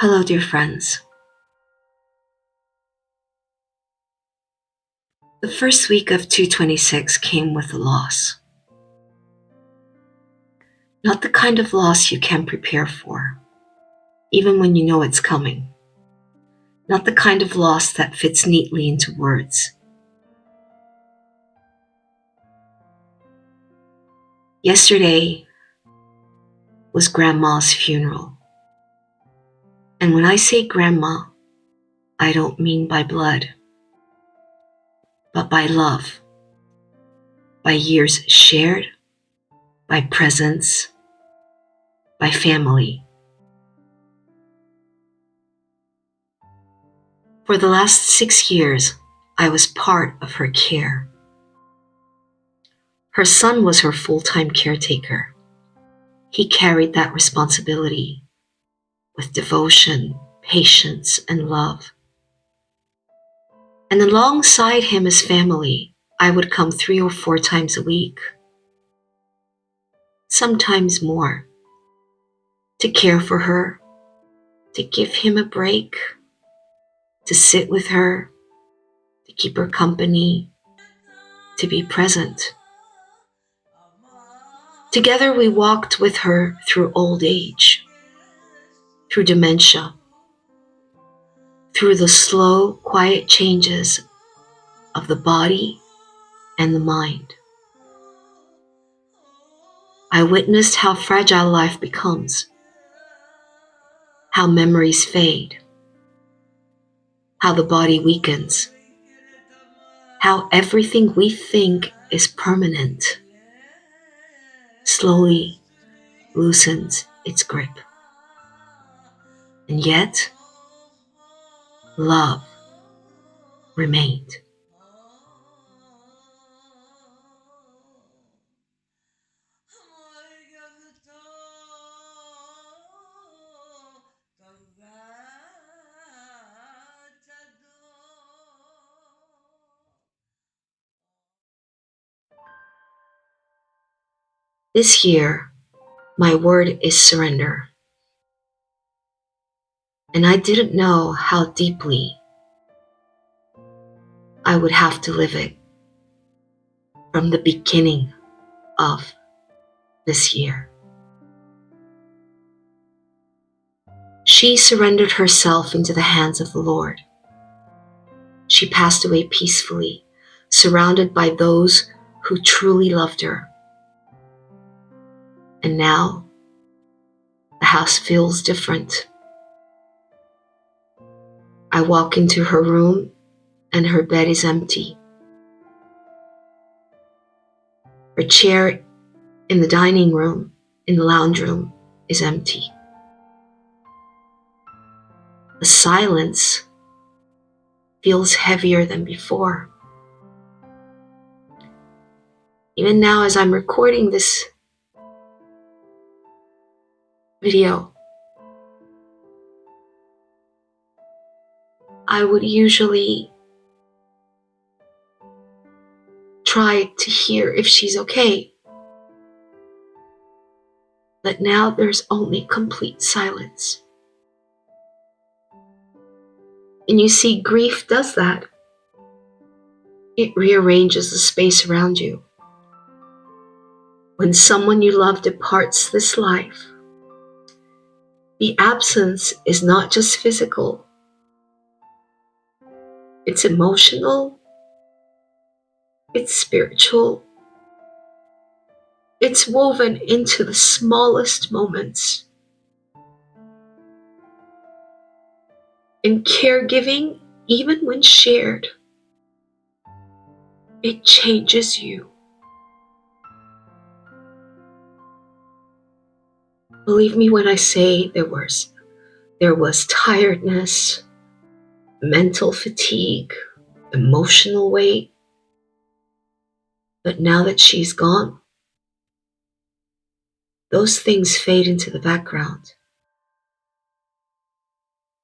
Hello, dear friends. The first week of 2026 came with a loss. Not the kind of loss you can prepare for, even when you know it's coming. Not the kind of loss that fits neatly into words. Yesterday was Grandma's funeral. And when I say grandma, I don't mean by blood, but by love, by years shared, by presence, by family. For the last 6 years, I was part of her care. Her son was her full-time caretaker. He carried that responsibility with devotion, patience, and love. And alongside him as family, I would come 3 or 4 times a week, sometimes more, to care for her, to give him a break, to sit with her, to keep her company, to be present. Together we walked with her through old age, through dementia, through the slow, quiet changes of the body and the mind. I witnessed how fragile life becomes, how memories fade, how the body weakens, how everything we think is permanent slowly loosens its grip. And yet, love remained. This year, my word is surrender. And I didn't know how deeply I would have to live it from the beginning of this year. She surrendered herself into the hands of the Lord. She passed away peacefully, surrounded by those who truly loved her. And now, the house feels different. I walk into her room and her bed is empty. Her chair in the dining room, in the lounge room, is empty. The silence feels heavier than before. Even now, as I'm recording this video, I would usually try to hear if she's okay. But now there's only complete silence. And you see, grief does that. It rearranges the space around you. When someone you love departs this life, the absence is not just physical. It's emotional. It's spiritual. It's woven into the smallest moments. And caregiving, even when shared, it changes you. Believe me when I say there was tiredness, mental fatigue, emotional weight. But now that she's gone, those things fade into the background.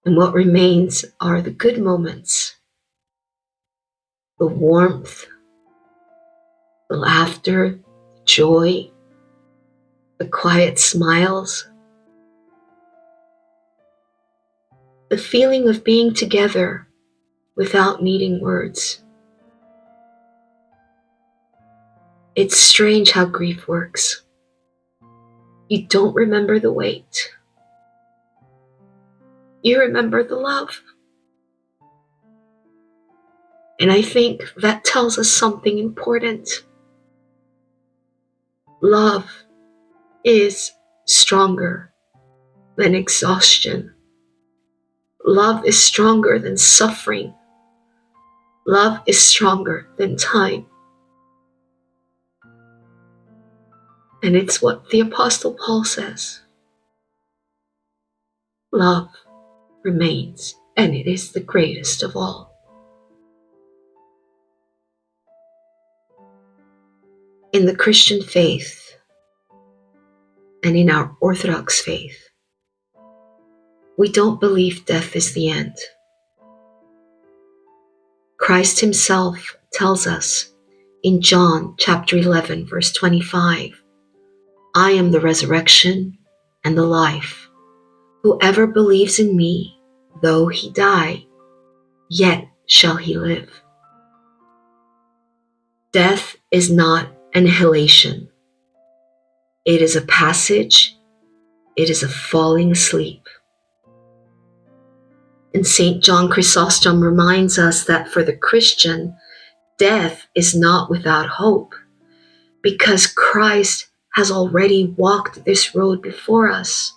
And what remains are the good moments, the warmth, the laughter, the joy, the quiet smiles. the feeling of being together without needing words. It's strange how grief works. You don't remember the weight. You remember the love. And I think that tells us something important. Love is stronger than exhaustion. Love is stronger than suffering. Love is stronger than time. And it's what the Apostle Paul says. Love remains, and it is the greatest of all. In the Christian faith and in our Orthodox faith, we don't believe death is the end. Christ himself tells us in John chapter 11, verse 25, I am the resurrection and the life. Whoever believes in me, though he die, yet shall he live. Death is not annihilation. It is a passage. It is a falling asleep. And St. John Chrysostom reminds us that for the Christian, death is not without hope, because Christ has already walked this road before us.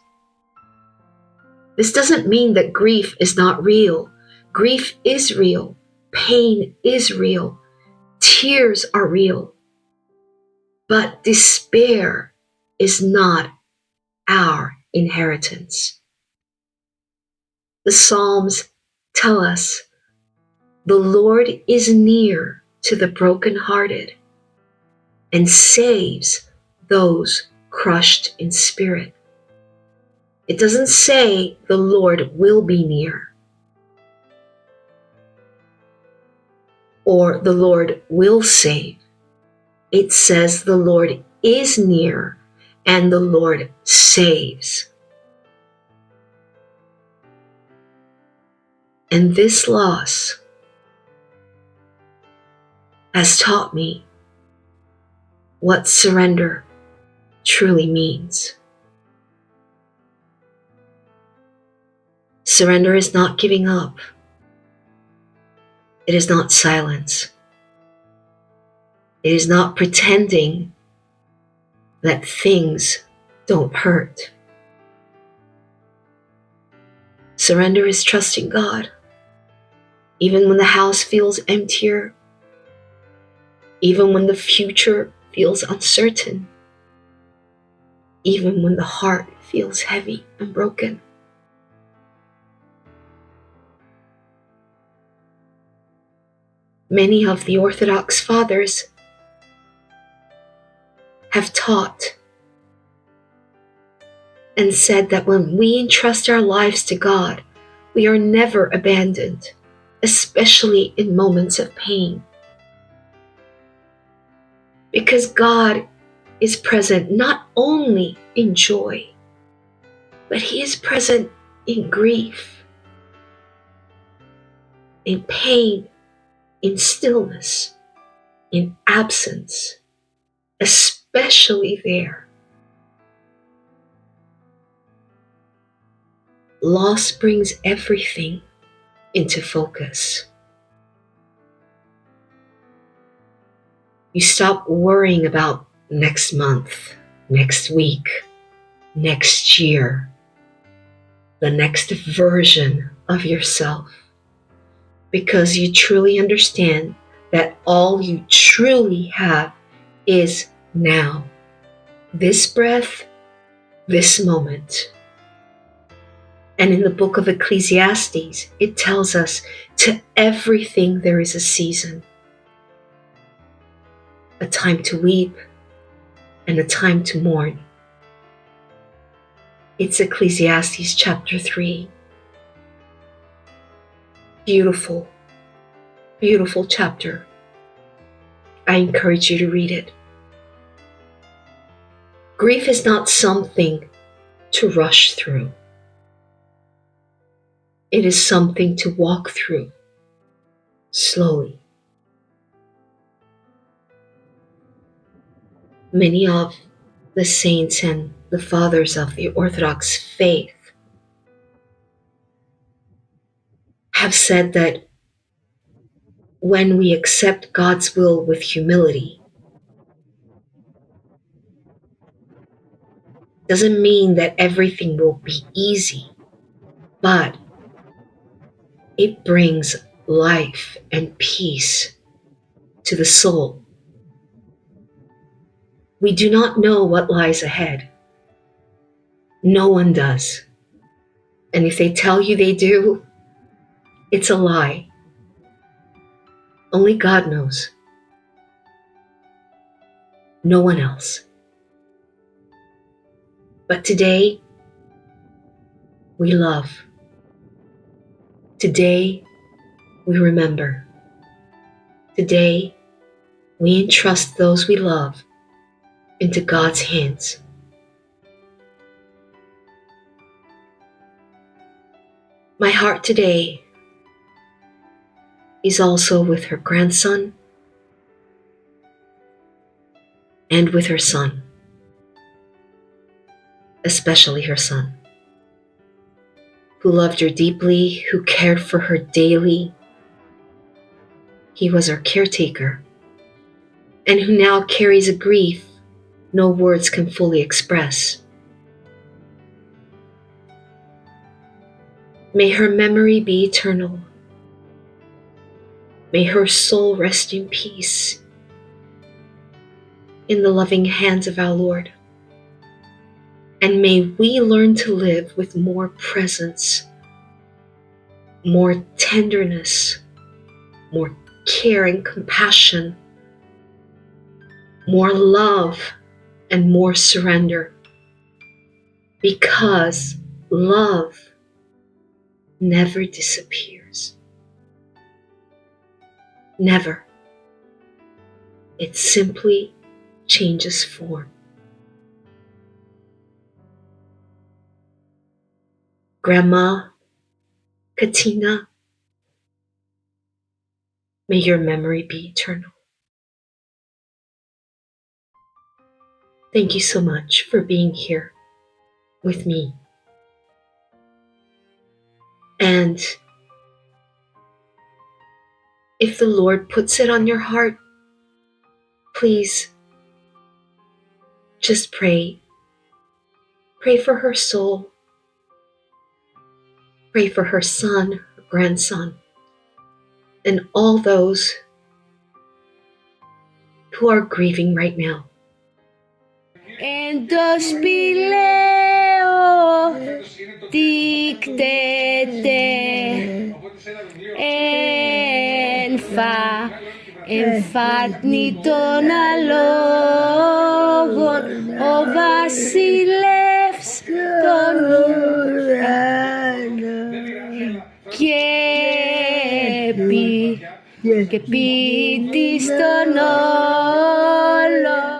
This doesn't mean that grief is not real. Grief is real. Pain is real. Tears are real. But despair is not our inheritance. The Psalms tell us, the Lord is near to the brokenhearted and saves those crushed in spirit. It doesn't say the Lord will be near or the Lord will save. It says the Lord is near and the Lord saves. And this loss has taught me what surrender truly means. Surrender is not giving up. It is not silence. It is not pretending that things don't hurt. Surrender is trusting God. Even when the house feels emptier, even when the future feels uncertain, even when the heart feels heavy and broken. Many of the Orthodox fathers have taught and said that when we entrust our lives to God, we are never abandoned, especially in moments of pain. Because God is present not only in joy, but He is present in grief, in pain, in stillness, in absence, especially there. Loss brings everything into focus. You stop worrying about next month, next week, next year, the next version of yourself, because you truly understand that all you truly have is now, this breath, this moment. And in the book of Ecclesiastes, it tells us, to everything there is a season, a time to weep and a time to mourn. It's Ecclesiastes chapter 3. Beautiful, beautiful chapter. I encourage you to read it. Grief is not something to rush through. It is something to walk through slowly. Many of the saints and the fathers of the Orthodox faith have said that when we accept God's will with humility, doesn't mean that everything will be easy, but it brings life and peace to the soul. We do not know what lies ahead. No one does. And if they tell you they do, it's a lie. Only God knows. No one else. But today, we love. Today, we remember. Today, we entrust those we love into God's hands. My heart today is also with her grandson and with her son, especially her son, who loved her deeply, who cared for her daily. He was our caretaker, and who now carries a grief no words can fully express. May her memory be eternal. May her soul rest in peace in the loving hands of our Lord. And may we learn to live with more presence, more tenderness, more care and compassion, more love and more surrender. Because love never disappears. Never. It simply changes form. Grandma Katina, may your memory be eternal. Thank you so much for being here with me. And if the Lord puts it on your heart, please just pray. Pray for her soul. Pray for her son, her grandson, and all those who are grieving right now. Εν το σπηλαίο τίκτεται εν φάτνη των αλόγων ο βασιλεύς των ουρανών και ποιητής των όλων